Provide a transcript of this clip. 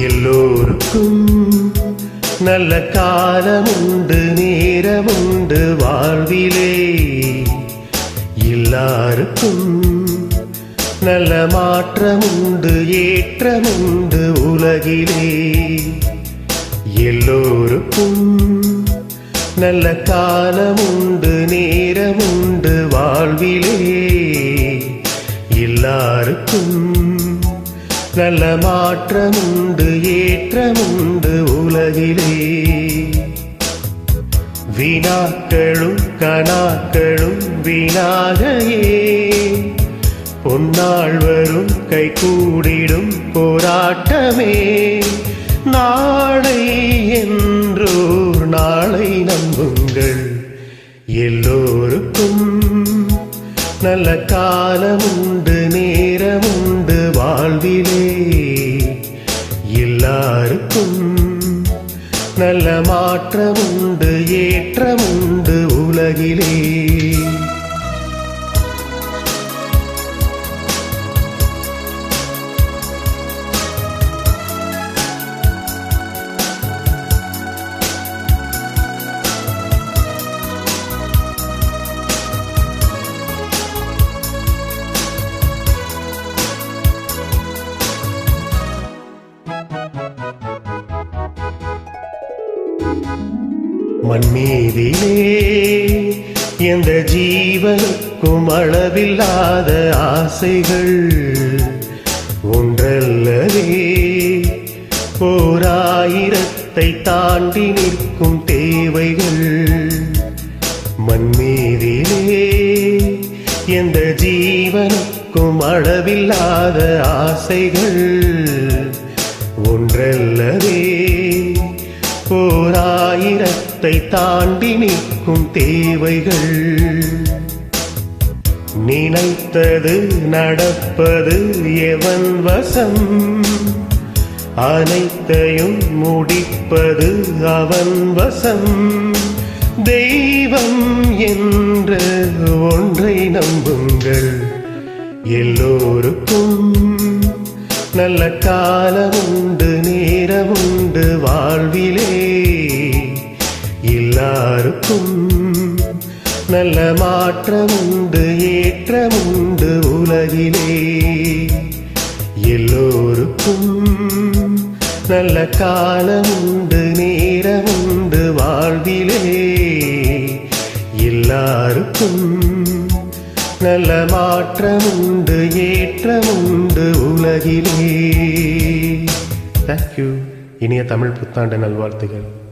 எல்லோருக்கும் நல்ல காலமுண்டு, நேரமுண்டு வாழ்விலே. எல்லாருக்கும் நல்ல மாற்றமுண்டு, ஏற்றமுண்டு உலகிலே. எல்லோருக்கும் நல்ல காலமுண்டு, நேரமுண்டு வாழ்விலே. எல்லாருக்கும் நல்ல மாற்றமுண்டு, ஏற்றமுண்டு உலகிலே. வினாக்களும் கனாக்களும் வீணாகையே, பொன்னாள் வரும் கைகூடிடும் போராட்டமே. நாளை என்றோர் நாளை நம்புங்கள். எல்லோருக்கும் நல்ல காலமுண்டு, நேரமுண்டு வாழ்விலே. எல்லாருக்கும் நல்ல மாற்றமுண்டு, ஏற்றமுண்டு உலகிலே. மண்மீதிலே எந்த ஜீவனுக்கும் அளவில்லாத ஆசைகள் ஒன்றல்லவே. ஓராயிரத்தை தாண்டி நிற்கும் தேவைகள். மண்மீதிலே எந்த ஜீவனுக்கும் அளவில்லாத ஆசைகள் ஒன்றல்லவே. ஓராயிரத்தை தாண்டி நிற்கும் தேவைகள். நினைத்தது நடப்பது எவன் வசம், அனைத்தையும் முடிப்பது அவன் வசம். தெய்வம் என்ற ஒன்றை நம்புங்கள். எல்லோருக்கும் நல்ல காலமுண்டு, நேரமுண்டு வாழ்விலே. எல்லாருக்கும் நல்ல மாற்றமுண்டு, ஏற்றமுண்டு உலகிலே. எல்லோருக்கும் நல்ல காலமுண்டு, நேரமுண்டு வாழ்விலே. எல்லாருக்கும் நல்ல மாற்றமுண்டு, ஏற்றமுண்டு உலகிலே. தேங்க்யூ. இனிய தமிழ் புத்தாண்டு நல்வாழ்த்துகள்.